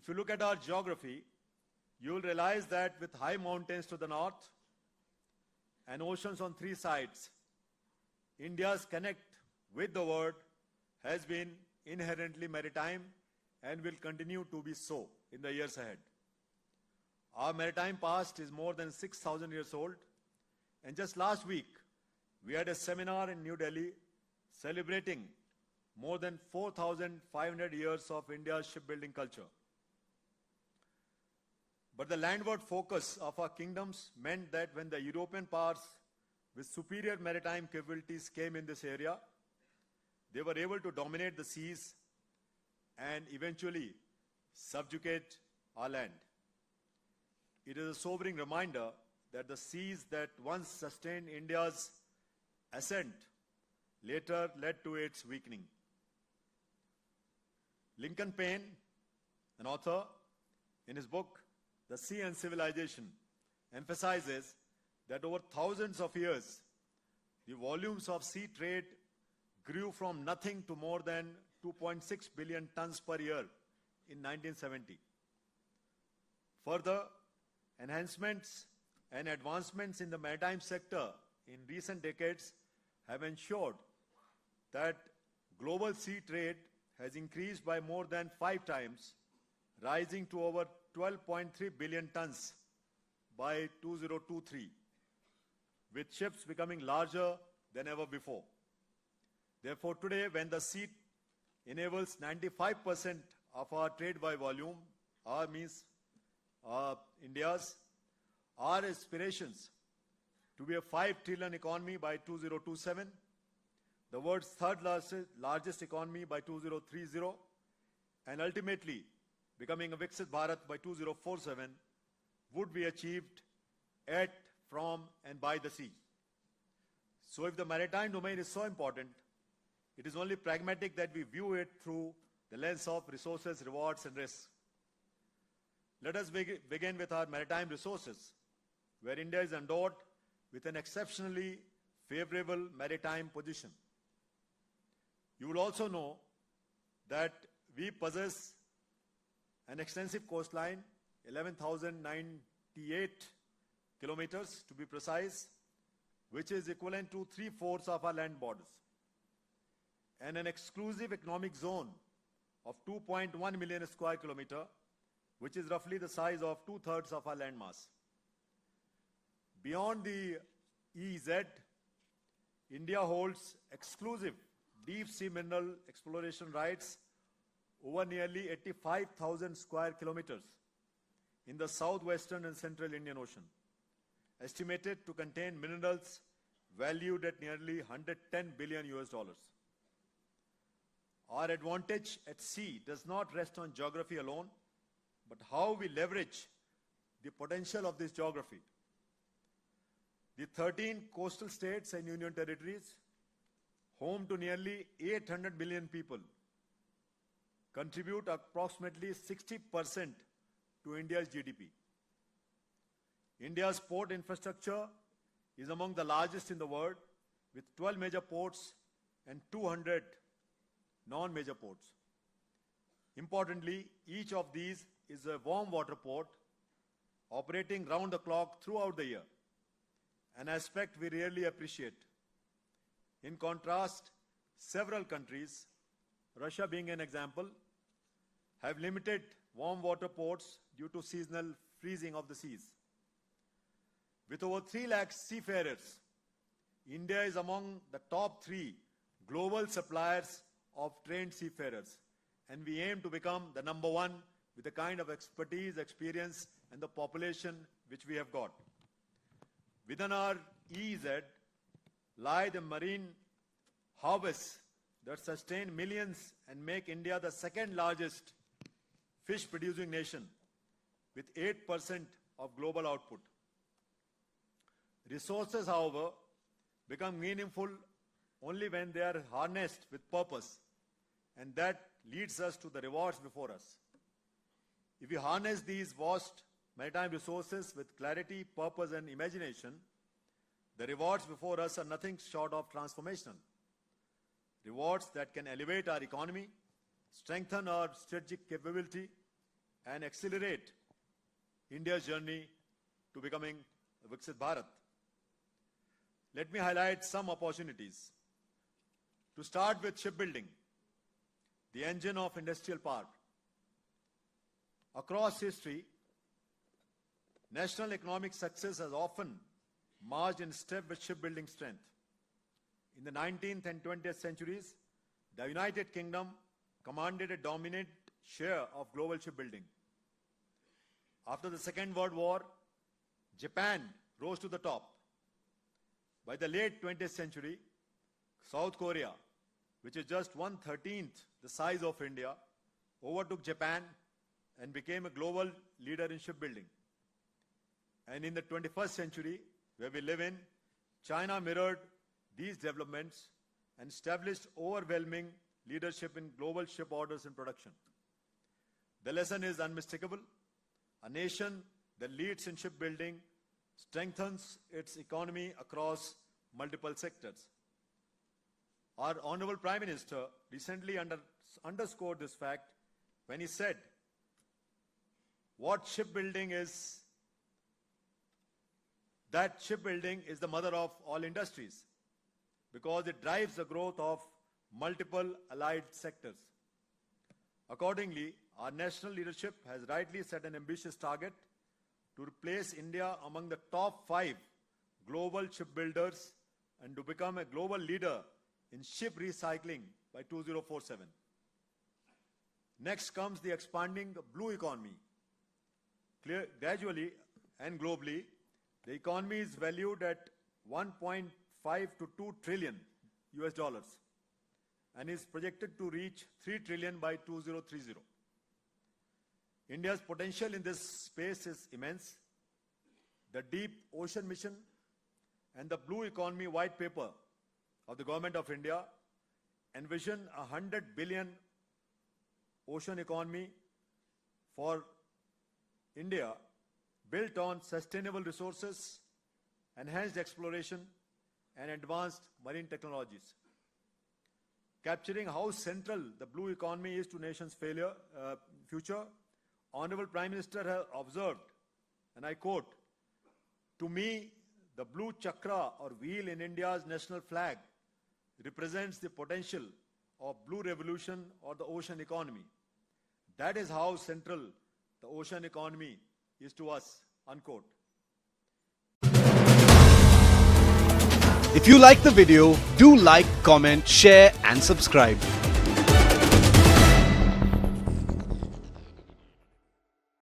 If you look at our geography, you will realize that with high mountains to the north and oceans on three sides, India's connect with the world has been inherently maritime and will continue to be so in the years ahead. Our maritime past is more than 6,000 years old, and just last week we had a seminar in New Delhi celebrating more than 4,500 years of India's shipbuilding culture. But the landward focus of our kingdoms meant that when the European powers with superior maritime capabilities came in this area, they were able to dominate the seas and eventually subjugate our land. It is a sobering reminder that the seas that once sustained India's ascent later led to its weakening. Lincoln Payne, an author, in his book, The Sea and Civilization, emphasizes that over thousands of years, the volumes of sea trade grew from nothing to more than 2.6 billion tons per year in 1970. Further, enhancements and advancements in the maritime sector in recent decades have ensured that global sea trade has increased by more than 5 times, rising to over 12.3 billion tons by 2023, with ships becoming larger than ever before. Therefore, today, when the sea enables 95% of our trade by volume, India's, our aspirations to be a 5 trillion economy by 2027, the world's third largest economy by 2030, and ultimately becoming a Viksit Bharat by 2047, would be achieved at, from, and by the sea. So if the maritime domain is so important, it is only pragmatic that we view it through the lens of resources, rewards, and risks. Let us begin with our maritime resources, where India is endowed with an exceptionally favorable maritime position. You will also know that we possess an extensive coastline, 11,098 kilometers to be precise, which is equivalent to 3/4 of our land borders, and an exclusive economic zone of 2.1 million square kilometer, which is roughly the size of 2/3 of our land mass. Beyond the EEZ, India holds exclusive deep sea mineral exploration rights over nearly 85,000 square kilometers in the southwestern and central Indian Ocean, estimated to contain minerals valued at nearly $110 billion. Our advantage at sea does not rest on geography alone, but how we leverage the potential of this geography. The 13 coastal states and union territories, home to nearly 800 million people, contribute approximately 60% to India's GDP. India's port infrastructure is among the largest in the world, with 12 major ports and 200 non-major ports. Importantly, each of these is a warm water port operating round the clock throughout the year, an aspect we rarely appreciate. In contrast, several countries, Russia being an example, have limited warm water ports due to seasonal freezing of the seas. With over 3 lakh seafarers, India is among the top 3 global suppliers of trained seafarers, and we aim to become the number 1 with the kind of expertise, experience, and the population which we have got. Within our EEZ lie the marine harvests that sustain millions and make India the second largest fish producing nation with 8% of global output. Resources, however, become meaningful only when they are harnessed with purpose, and that leads us to the rewards before us. If we harness these vast maritime resources with clarity, purpose, and imagination, the rewards before us are nothing short of transformational. Rewards that can elevate our economy, strengthen our strategic capability, and accelerate India's journey to becoming a Viksit Bharat. Let me highlight some opportunities. To start with shipbuilding, the engine of industrial power. Across history, national economic success has often marched in step with shipbuilding strength. In the 19th and 20th centuries, the United Kingdom commanded a dominant share of global shipbuilding. After the Second World War, Japan rose to the top. By the late 20th century, South Korea, which is just 1/13 the size of India, overtook Japan and became a global leader in shipbuilding. And in the 21st century, where we live in, China mirrored these developments and established overwhelming leadership in global ship orders and production. The lesson is unmistakable. A nation that leads in shipbuilding strengthens its economy across multiple sectors. Our Honorable Prime Minister recently underscored this fact when he said, what shipbuilding is, that shipbuilding is the mother of all industries because it drives the growth of multiple allied sectors. Accordingly, our national leadership has rightly set an ambitious target to replace India among the top 5 global shipbuilders and to become a global leader in ship recycling by 2047. Next comes the expanding blue economy. Gradually and globally, the economy is valued at 1.5 to 2 trillion US dollars and is projected to reach 3 trillion by 2030. India's potential in this space is immense. The Deep Ocean Mission and the Blue Economy White Paper of the Government of India envision a 100 billion ocean economy for India built on sustainable resources, enhanced exploration, and advanced marine technologies. Capturing how central the blue economy is to nation's future, Honorable Prime Minister has observed, and I quote, "To me, the blue chakra or wheel in India's national flag represents the potential of blue revolution or the ocean economy. That is how central the ocean economy is to us," unquote. If you like the video, do like, comment, share and subscribe.